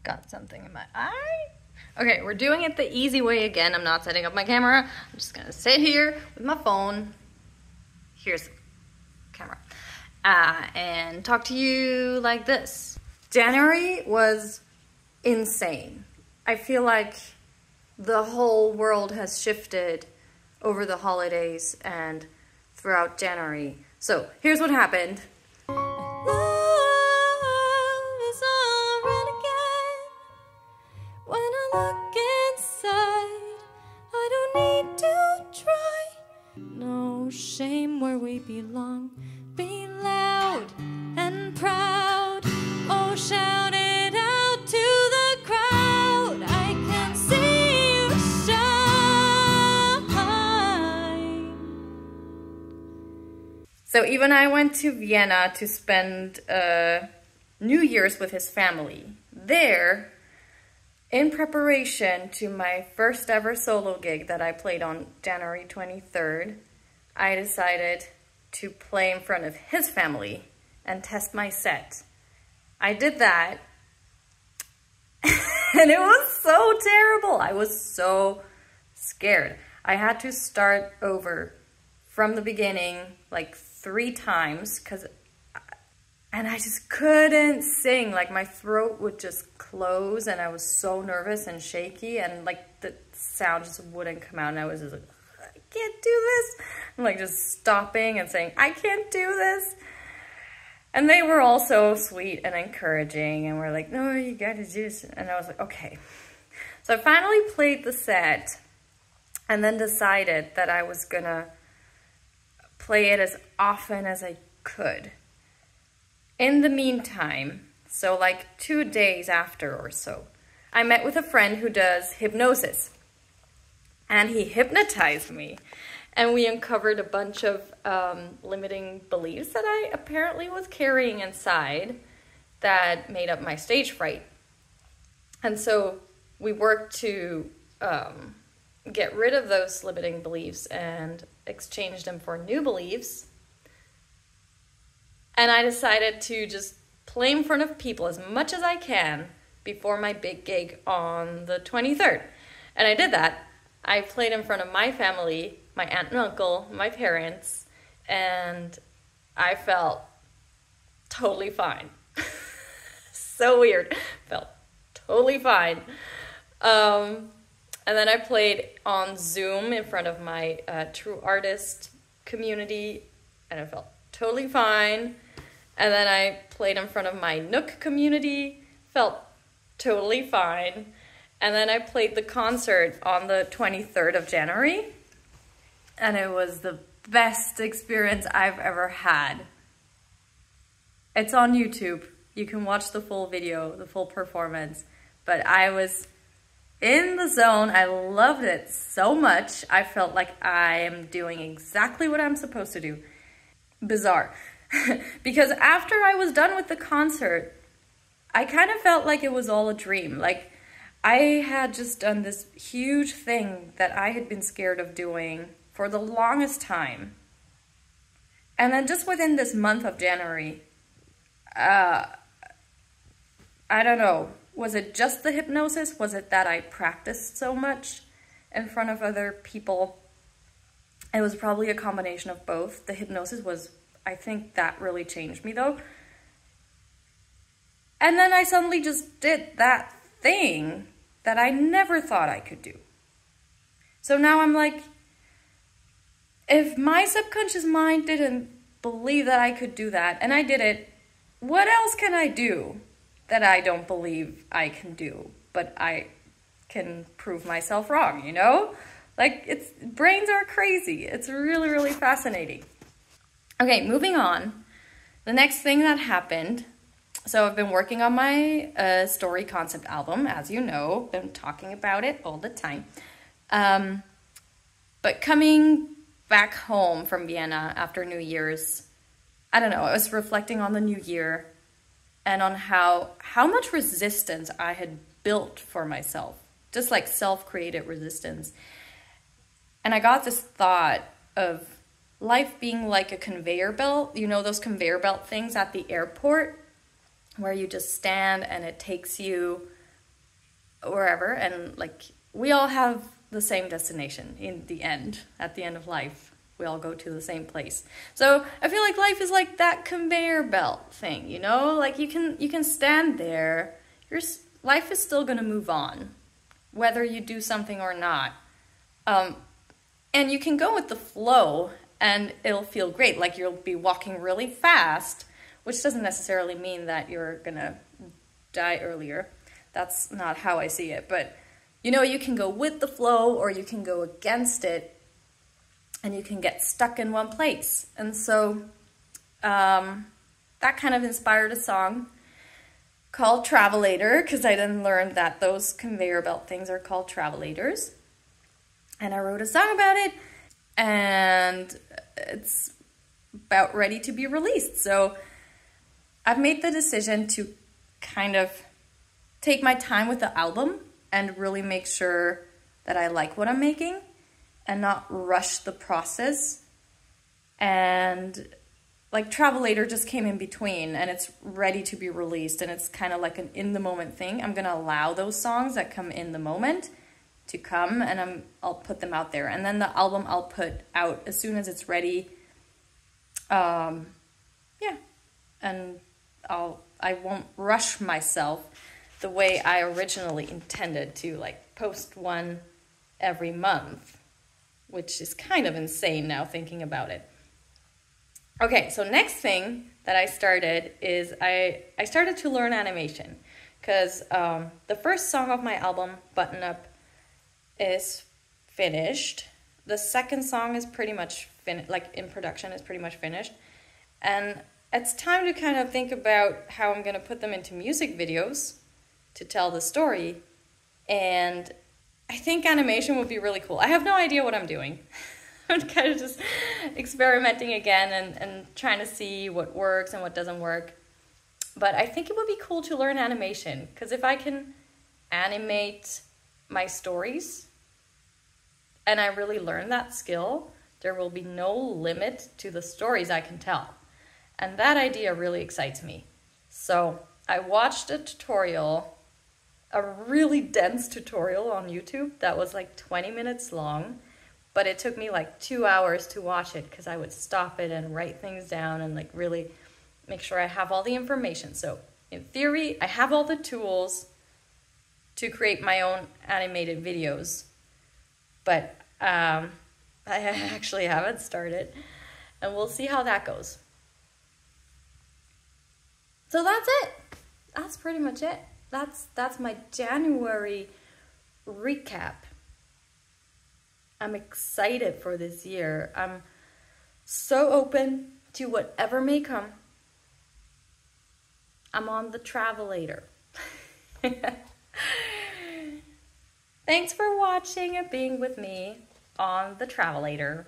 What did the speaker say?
got something in my eye. Okay, we're doing it the easy way again. I'm not setting up my camera. I'm just gonna sit here with my phone. Here's the camera. And talk to you like this. January was insane. I feel like the whole world has shifted over the holidays and throughout January. So here's what happened. Shame where we belong. Be loud and proud. Oh, shout it out to the crowd. I can see you shine. So Eva and I went to Vienna to spend New Year's with his family. There, in preparation to my first ever solo gig that I played on January 23rd, I decided to play in front of his family and test my set. I did that, and it was so terrible. I was so scared. I had to start over from the beginning like 3 times, and I just couldn't sing. Like my throat would just close, and I was so nervous and shaky, and like the sound just wouldn't come out, and I was just like, I can't do this. I'm like just stopping and saying, I can't do this. And they were all so sweet and encouraging and were like, no, you gotta do this. And I was like, okay. So I finally played the set and then decided that I was gonna play it as often as I could. In the meantime, so like 2 days after or so, I met with a friend who does hypnosis. And he hypnotized me. And we uncovered a bunch of limiting beliefs that I apparently was carrying inside that made up my stage fright. And so we worked to get rid of those limiting beliefs and exchange them for new beliefs. And I decided to just play in front of people as much as I can before my big gig on the 23rd. And I did that. I played in front of my family, my aunt and uncle, my parents, and I felt totally fine. So weird. Felt totally fine. And then I played on Zoom in front of my true artist community, and I felt totally fine. And then I played in front of my Nook community, felt totally fine. And then I played the concert on the 23rd of January, and it was the best experience I've ever had. It's on YouTube. You can watch the full video, the full performance. But I was in the zone. I loved it so much. I felt like I am doing exactly what I'm supposed to do. Bizarre. Because after I was done with the concert, I kind of felt like it was all a dream. Like, I had just done this huge thing that I had been scared of doing for the longest time. And then just within this month of January, I don't know, was it just the hypnosis? Was it that I practiced so much in front of other people? It was probably a combination of both. The hypnosis was, I think that really changed me though. And then I suddenly just did that thing that I never thought I could do. So now I'm like, if my subconscious mind didn't believe that I could do that, and I did it, what else can I do that I don't believe I can do, but I can prove myself wrong, you know? Like, brains are crazy. It's really, really fascinating. Okay, moving on. The next thing that happened, so I've been working on my story concept album, as you know, been talking about it all the time. But coming back home from Vienna after New Year's, I don't know, I was reflecting on the new year and on how much resistance I had built for myself, just like self-created resistance. And I got this thought of life being like a conveyor belt, you know, those conveyor belt things at the airport, where you just stand and it takes you wherever, and like we all have the same destination in the end. At the end of life, we all go to the same place. So I feel like life is like that conveyor belt thing, you know? Like you can stand there. Life is still gonna move on, whether you do something or not. And you can go with the flow, and it'll feel great. Like you'll be walking really fast, which doesn't necessarily mean that you're gonna die earlier. That's not how I see it. But, you know, you can go with the flow or you can go against it, and you can get stuck in one place. And so that kind of inspired a song called Travelator, because I then learned that those conveyor belt things are called travelators. And I wrote a song about it, and it's about ready to be released. So I've made the decision to kind of take my time with the album and really make sure that I like what I'm making and not rush the process. And like Travelator just came in between, and it's ready to be released, and it's kind of like an in the moment thing. I'm gonna allow those songs that come in the moment to come, and I'll put them out there, and then the album I'll put out as soon as it's ready. Yeah, and I won't rush myself the way I originally intended to, like post one every month, which is kind of insane now thinking about it. Okay, so next thing that I started is I started to learn animation, because the first song of my album, Button Up, is finished. The second song is pretty much finished, like in production is pretty much finished. And it's time to kind of think about how I'm going to put them into music videos to tell the story. And I think animation would be really cool. I have no idea what I'm doing. I'm kind of just experimenting again and trying to see what works and what doesn't work. But I think it would be cool to learn animation, because if I can animate my stories and I really learn that skill, there will be no limit to the stories I can tell. And that idea really excites me. So I watched a tutorial, a really dense tutorial on YouTube that was like 20 minutes long, but it took me like 2 hours to watch it, because I would stop it and write things down and like really make sure I have all the information. So in theory, I have all the tools to create my own animated videos, but I actually haven't started, and we'll see how that goes. So that's it. That's pretty much it. That's my January recap. I'm excited for this year. I'm so open to whatever may come. I'm on the Travelator. Thanks for watching and being with me on the Travelator.